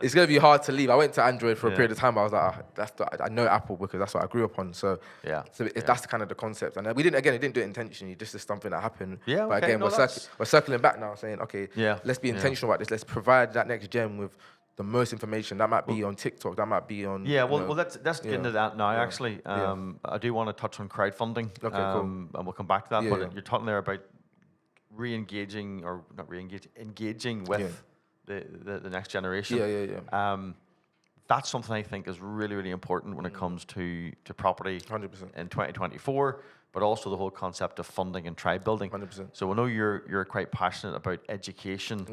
It's going to be hard to leave. I went to Android for a period of time, but I was like, I know Apple because that's what I grew up on. So, that's kind of the concept. And we didn't do it intentionally. This is something that happened. Yeah, but again, we're circling back now saying, okay, let's be intentional about this. Let's provide that next gen with the most information. That might be on TikTok. That might be on... Yeah, well, let's get into that now, actually. I do want to touch on crowdfunding. Okay, cool. And we'll come back to that. But you're talking there about engaging with... The next generation. That's something I think is really, really important when it comes to property 100%. in 2024, but also the whole concept of funding and tribe building. 100%. So I know you're quite passionate about education.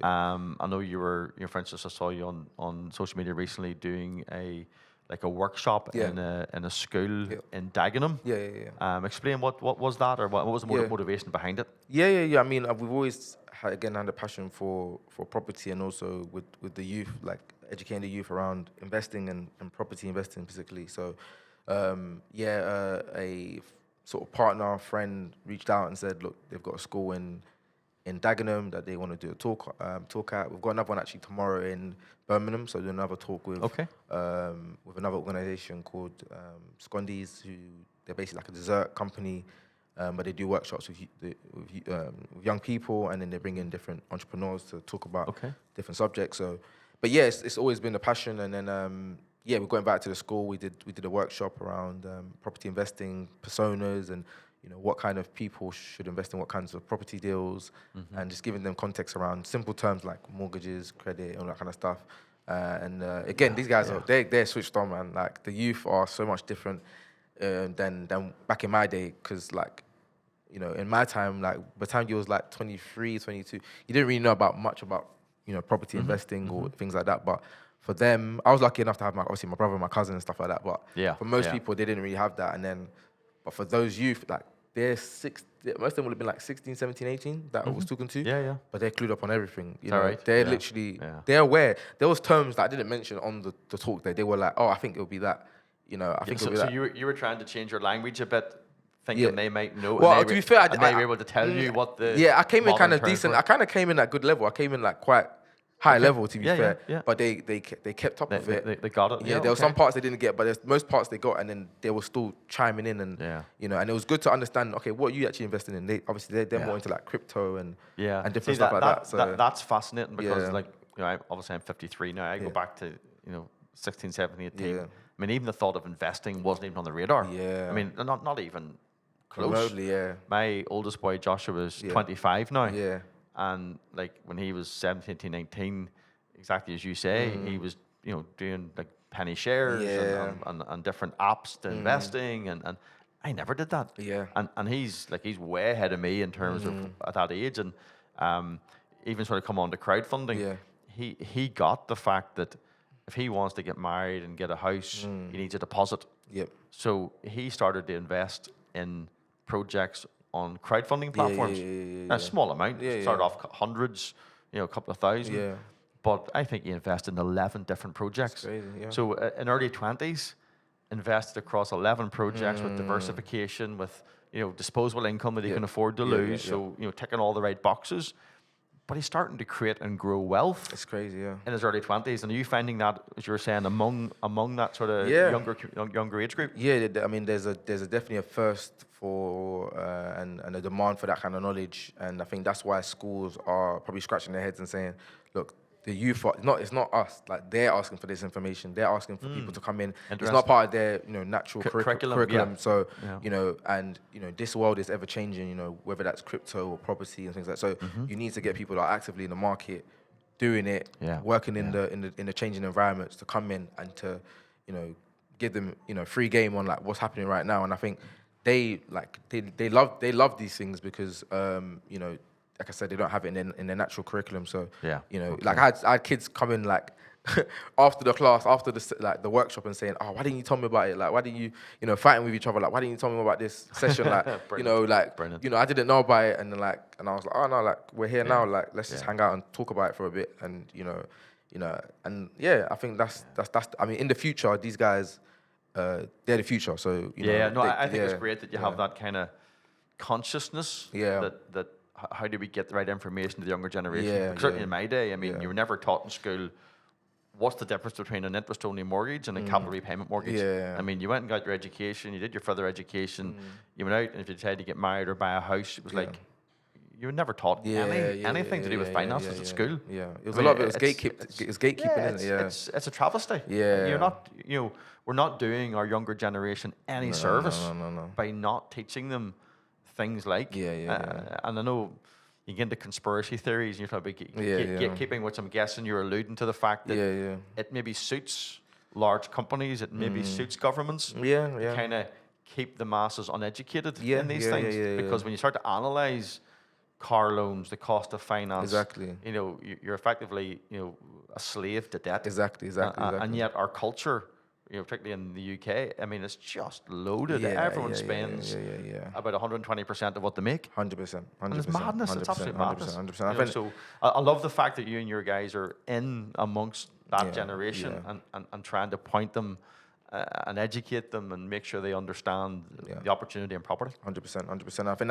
I know you were, for instance, I saw you on social media recently doing a workshop in a school in Dagenham. Explain what was that, or what was the motivation behind it? I mean, we've always had a passion for property, and also with the youth, like educating the youth around investing and property investing particularly. So, a sort of partner, friend reached out and said, look, they've got a school in Dagenham that they want to do a talk at. We've got another one actually tomorrow in Birmingham, so do another talk with another organisation called Twenties, who they're basically like a dessert company, but they do workshops with young people, and then they bring in different entrepreneurs to talk about different subjects. So, but it's always been a passion, and then we're going back to the school. We did a workshop around property investing personas and. You know, what kind of people should invest in what kinds of property deals, and just giving them context around simple terms like mortgages, credit, all that kind of stuff. Again, these guys they're switched on, man. Like the youth are so much different than back in my day, because like, you know, in my time, like by the time you was like 23, 22, you didn't really know much about you know property investing or things like that. But for them, I was lucky enough to have my brother and my cousin and stuff like that. But for most people, they didn't really have that. And then, but for those youth, like. Most of them would have been like 16, 17, 18 that I was talking to. But they're clued up on everything. You know, they're literally, they're aware. There was terms that I didn't mention on the talk that they were like, oh, I think it'll be that. You know, I think it'll be that. So you were trying to change your language a bit, thinking they might know. Well, to be fair, I were able to tell you what the... Yeah, I came in kind of decent. I kind of came in at good level. I came in like quite high level, to be fair. But they kept up with it. They got it. Yeah, there were some parts they didn't get, but most parts they got, and then they were still chiming in, and you know, and it was good to understand. Okay, what are you actually investing in? They're more into like crypto and different stuff like that. So that's fascinating because like, you know, obviously I'm 53 now. I go back to 16, 17, 18. I mean, even the thought of investing wasn't even on the radar. I mean, not even close. Remotely, My oldest boy Joshua is 25 now. And like when he was 17, 18, 19, exactly as you say, he was, you know, doing like penny shares and different apps to investing, and I never did that. And he's way ahead of me in terms of at that age, and even sort of come on to crowdfunding. He got the fact that if he wants to get married and get a house, he needs a deposit. So he started to invest in projects on crowdfunding platforms. A small amount. Started off hundreds, a couple of thousand. Yeah. But I think he invested in 11 different projects. That's crazy, yeah. So in early 20s, invested across 11 projects with diversification, with disposable income that he can afford to lose. So ticking all the right boxes. But he's starting to create and grow wealth. It's crazy, yeah. In his early 20s, and are you finding that, as you were saying, among that sort of younger age group? Yeah, I mean, there's definitely a thirst for and a demand for that kind of knowledge, and I think that's why schools are probably scratching their heads and saying, look, the youth are it's not us. Like, they're asking for this information. They're asking for people to come in. It's not part of their natural curriculum. Yeah. So and this world is ever changing. Whether that's crypto or property and things like that. So you need to get people that are actively in the market, doing it, working in the changing environments, to come in and to give them free game on like what's happening right now. And I think they love these things because like I said, they don't have it in their natural curriculum. So like I had kids come in like after the class, after the workshop, and saying, "Oh, why didn't you tell me about it? Like, why didn't you fighting with each other? Like, why didn't you tell me about this session? Like, I didn't know about it." And then and I was like, "Oh no, like we're here now. Like, let's just hang out and talk about it for a bit." And and I think that's. I mean, in the future, these guys, they're the future. So I think it's great that you have that kind of consciousness. That. How do we get the right information to the younger generation? Because certainly in my day, I mean, you were never taught in school what's the difference between an interest-only mortgage and a capital repayment mortgage. I mean, you went and got your education, you did your further education, you went out, and if you decided to get married or buy a house, it was like you were never taught anything to do with finances at school. It was a lot of it was gatekeeping, isn't it? It's a travesty. You're not, we're not doing our younger generation any service by not teaching them things like, and I know you get into conspiracy theories, and you're probably gatekeeping, which I'm guessing you're alluding to the fact that it maybe suits large companies, it maybe suits governments, to kind of keep the masses uneducated in these things, because when you start to analyze car loans, the cost of finance, you're effectively a slave to debt. Exactly. And yet our culture, particularly in the UK, I mean, it's just loaded. Everyone spends about 120% of what they make. 100%. And it's madness. It's absolute madness. 100%. So I love the fact that you and your guys are in amongst that generation and trying to point them and educate them and make sure they understand the opportunity in property. 100%. I think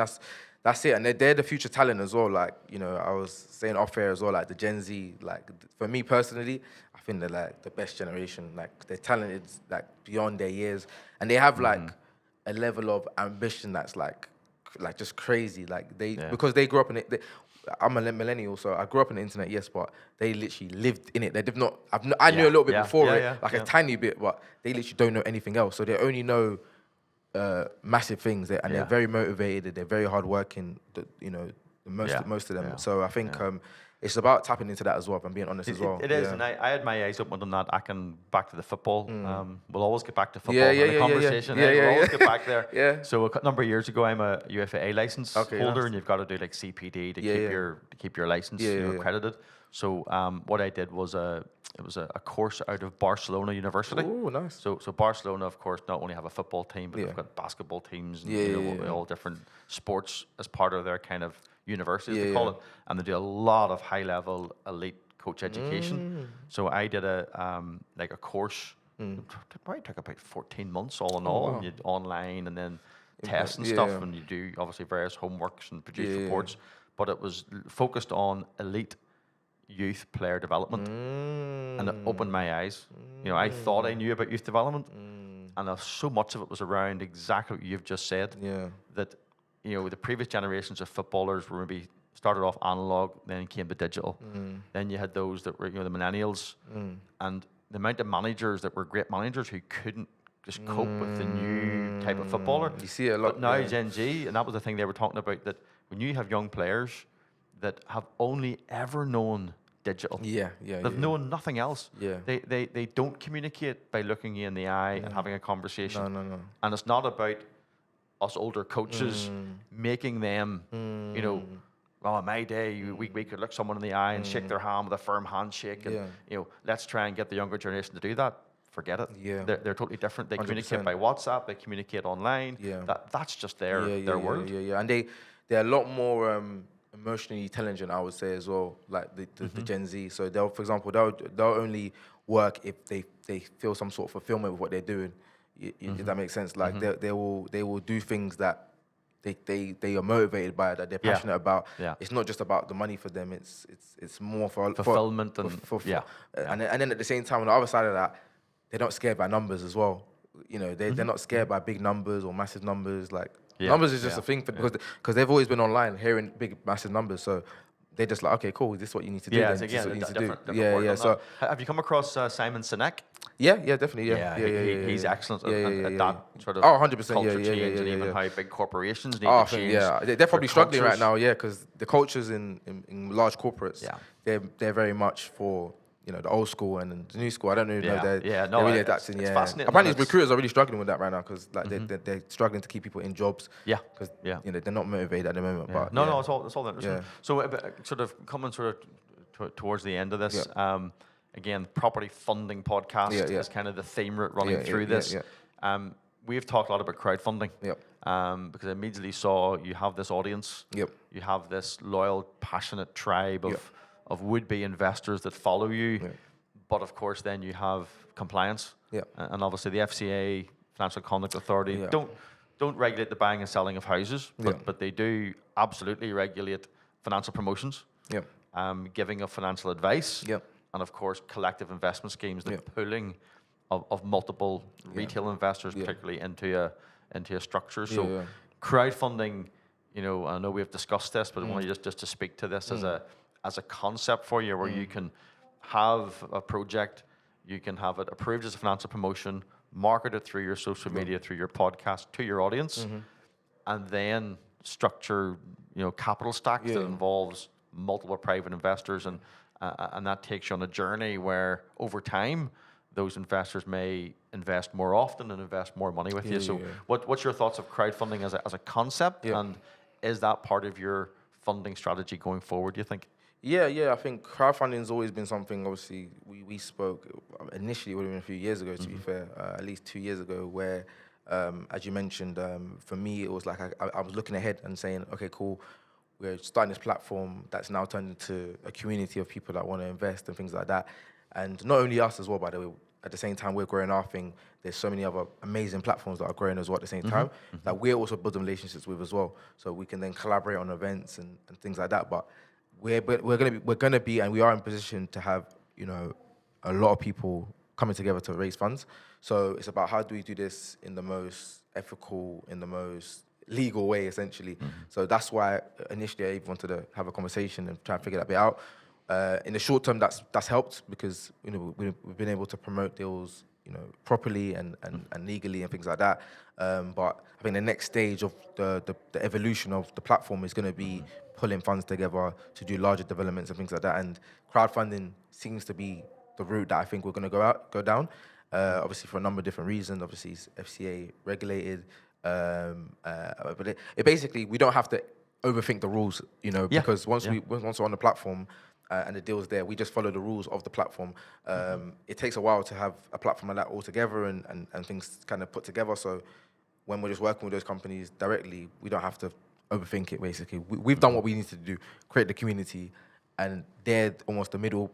that's it. And they're the future talent as well. Like, I was saying off air as well, like the Gen Z, like for me personally, I think they're like the best generation. Like, they're talented like beyond their years. And they have like a level of ambition that's like just crazy. Like because they grew up in it. I'm a millennial, so I grew up on the internet, yes, but they literally lived in it. They did not. I knew a little bit before it, a tiny bit, but they literally don't know anything else. So they only know massive things, and they're very motivated. They're very hardworking. Most of them. So I think it's about tapping into that as well. If I'm being honest as well. It is, and I had my eyes open on that. Akin, back to the football. We'll always get back to football in the conversation. We'll always get back there. So a number of years ago, I'm a UFA license holder, and you've got to do like CPD to keep your license accredited. So what I did was it was a course out of Barcelona University. Oh, nice. So Barcelona, of course, not only have a football team, but they've got basketball teams and all different sports as part of their kind of university, as they call it, and they do a lot of high-level elite coach education. So I did a course. It probably took about 14 months all in all. You online and then tests and stuff, and you do obviously various homeworks and produce reports. But it was focused on elite youth player development, and it opened my eyes. I thought I knew about youth development, and so much of it was around exactly what you've just said. That the previous generations of footballers were maybe started off analog, then came to digital. Then you had those that were the millennials, and the amount of managers that were great managers who couldn't just cope with the new type of footballer. You see it a lot. But now Gen Z, and that was the thing they were talking about, that when you have young players that have only ever known digital. They've known nothing else. They don't communicate by looking you in the eye and having a conversation. No. And it's not about us older coaches making them, well, in my day, we could look someone in the eye and shake their hand with a firm handshake, and let's try and get the younger generation to do that. forget it. Yeah. They're totally different. They 100%. communicate by WhatsApp. They communicate online. Yeah. That's just their world. Yeah. And they're a lot more emotionally intelligent, I would say, as well. Like the Gen Z. So they'll, for example, they'll only work if they feel some sort of fulfillment with what they're doing. If that makes sense. Like they will do things that they are motivated by, that they're passionate about. Yeah. It's not just about the money for them. It's more for fulfillment and and then at the same time, on the other side of that, they're not scared by numbers as well. You know, they're not scared by big numbers or massive numbers. Like numbers is just a thing because they've always been online hearing big massive numbers. So they're just like, okay, cool. This is what you need to do. Yeah, This is what you need to do. Yeah. So have you come across Simon Sinek? Yeah, definitely. He's excellent at that sort of 100%, culture change and even how big corporations need to change. Yeah, they're probably struggling right now. Yeah, because the cultures in large corporates, they're very much for, you know, the old school and the new school. I don't know. They're really adapting. It's fascinating. Apparently, recruiters are really struggling with that right now because like they're struggling to keep people in jobs. Yeah, because you know, they're not motivated at the moment. Yeah. But no, it's all interesting. Yeah. So sort of coming towards the end of this. Again, property funding podcast is kind of the theme running through this. We've talked a lot about crowdfunding. Because I immediately saw you have this audience. You have this loyal, passionate tribe of would-be investors that follow you. But of course, then you have compliance. And obviously the FCA, Financial Conduct Authority, don't regulate the buying and selling of houses, but they do absolutely regulate financial promotions, giving of financial advice, and of course collective investment schemes, the pooling of multiple retail investors, particularly into a structure. So crowdfunding, you know, I know we've discussed this, but I want you just to speak to this as a concept for you, where you can have a project, you can have it approved as a financial promotion, market it through your social media, through your podcast to your audience, and then structure, you know, capital stacks that involves multiple private investors, and that takes you on a journey where over time those investors may invest more often and invest more money with you. So what's your thoughts of crowdfunding as a concept, and is that part of your funding strategy going forward, do you think? Yeah, I think crowdfunding has always been something, obviously, we spoke, initially it would have been a few years ago, to be fair, at least 2 years ago, where, as you mentioned, for me, it was like I was looking ahead and saying, okay, cool, we're starting this platform that's now turned into a community of people that want to invest and things like that. And not only us as well, by the way, at the same time we're growing our thing, there's so many other amazing platforms that are growing as well at the same time that we're also building relationships with as well. So we can then collaborate on events and things like that. But we're gonna be, and we are in position to have, you know, a lot of people coming together to raise funds. So it's about how do we do this in the most ethical, in the most legal way, essentially. So that's why initially I even wanted to have a conversation and try and figure that bit out. In the short term, that's helped because, you know, we've been able to promote deals, you know, properly and legally and things like that. But I think the next stage of the evolution of the platform is going to be pulling funds together to do larger developments and things like that. And crowdfunding seems to be the route that I think we're going to go down. Obviously for a number of different reasons. Obviously it's FCA regulated. But it basically, we don't have to overthink the rules, you know, because once we're on the platform and the deal's there, we just follow the rules of the platform. It takes a while to have a platform like that all together and things kind of put together. So when we're just working with those companies directly, we don't have to overthink it, basically. We've done what we need to do, create the community, and they're almost the middle,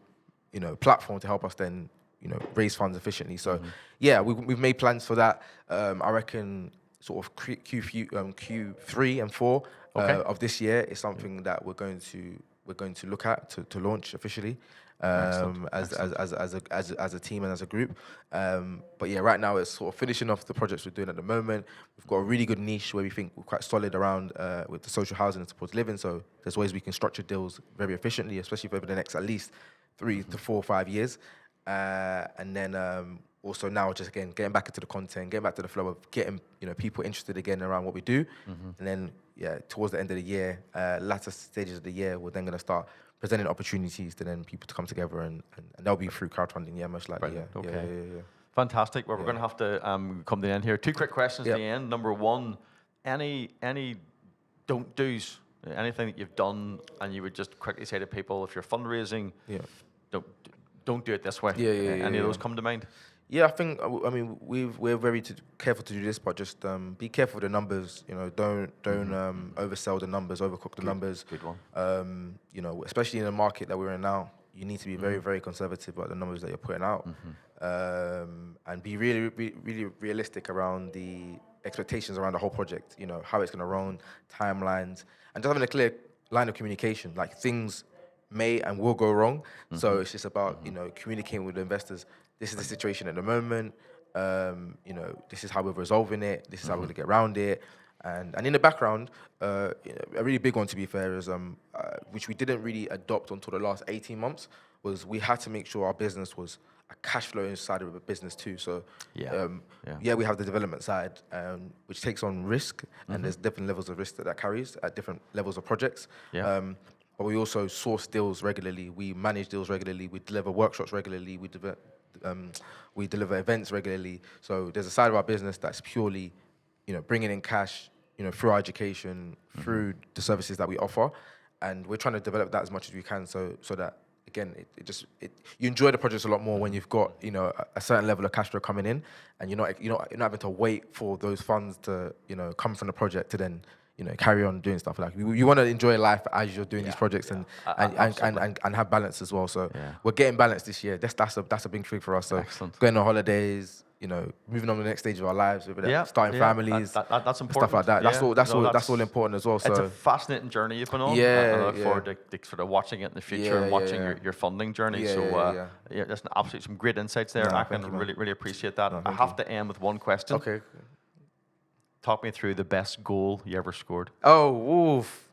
you know, platform to help us then, you know, raise funds efficiently. So we've made plans for that. I reckon sort of Q3 and 4 of this year is something that we're going to look at to launch officially as a team and as a group. But yeah, right now it's sort of finishing off the projects we're doing at the moment. We've got a really good niche where we think we're quite solid around with the social housing and supported living. So there's ways we can structure deals very efficiently, especially for over the next at least 3 to 4 or 5 years. And then also now just again getting back into the content, getting back to the flow of getting, you know, people interested again around what we do. And then towards the end of the year, latter stages of the year, we're then going to start presenting opportunities to then people to come together, and that'll be through crowdfunding, most likely. Okay. Fantastic. Well, we're going to have to come to the end here. 2 quick questions at the end. Number 1, any don't do's, anything that you've done and you would just quickly say to people if you're fundraising, don't do it this way. Any of those come to mind? Yeah, I think I mean we're very careful to do this, but just be careful with the numbers. You know, don't oversell the numbers, overcook the numbers. Good one. You know, especially in the market that we're in now, you need to be very, very conservative about the numbers that you're putting out, and be really, really realistic around the expectations around the whole project. You know, how it's going to run, timelines, and just having a clear line of communication. Like, things may and will go wrong, so it's just about you know, communicating with the investors. This is the situation at the moment. You know, this is how we're resolving it. This is how we're going to get around it. And in the background, you know, a really big one, to be fair, is which we didn't really adopt until the last 18 months, was we had to make sure our business was a cash flow inside of a business too. So yeah, we have the development side, which takes on risk, and there's different levels of risk that carries at different levels of projects. But we also source deals regularly. We manage deals regularly. We deliver workshops regularly. We deliver events regularly. So there's a side of our business that's purely, you know, bringing in cash, you know, through our education, through the services that we offer, and we're trying to develop that as much as we can, so that again, you enjoy the projects a lot more when you've got, you know, a certain level of cash flow coming in, and you're not having to wait for those funds to, you know, come from the project to then, you know, carry on doing stuff. Like, you want to enjoy life as you're doing these projects, and have balance as well. So we're getting balance this year. That's a big thing for us. So going on holidays, you know, moving on to the next stage of our lives, starting families, that's important. Stuff like that. That's all important as well. So it's a fascinating journey you've been on. I look forward to sort of watching it in the future and watching your funding journey. There's absolutely some great insights there. I can really appreciate that. I have to end with one question. Okay. Talk me through the best goal you ever scored. Oh, oof.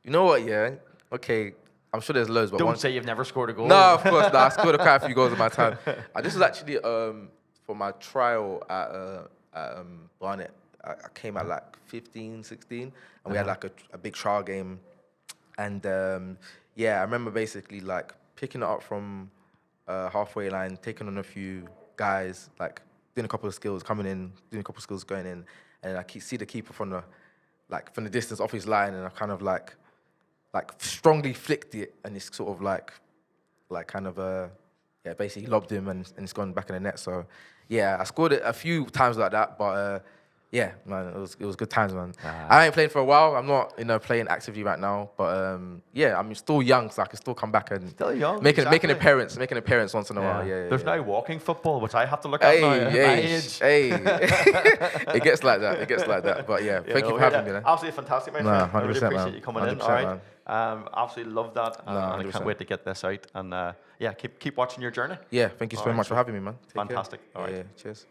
You know what? Yeah. Okay. I'm sure there's loads, but don't say you've never scored a goal. No, of course not. I scored quite a few goals in my time. This was actually for my trial at Barnet. I came at like 15, 16, and we had like a big trial game. And I remember basically like picking it up from halfway line, taking on a few guys, like doing a couple of skills, coming in, doing a couple of skills, going in, and I see the keeper from the distance off his line, and I kind of like strongly flicked it, and it's sort of like kind of basically lobbed him, and it's gone back in the net. So yeah, I scored it a few times like that, but yeah, man, it was good times, man. I ain't playing for a while. I'm not, you know, playing actively right now, but yeah, I'm still young, so I can still come back and make an appearance once in a while. Yeah. There's now walking football, which I have to look at now at my age. It gets like that. But yeah, thank you for having me. Absolutely fantastic, man. I really appreciate man. you coming in. All right. Absolutely love that, and I can't wait to get this out. And keep watching your journey. Yeah, thank you so much for having me, man. Fantastic. All right. Cheers.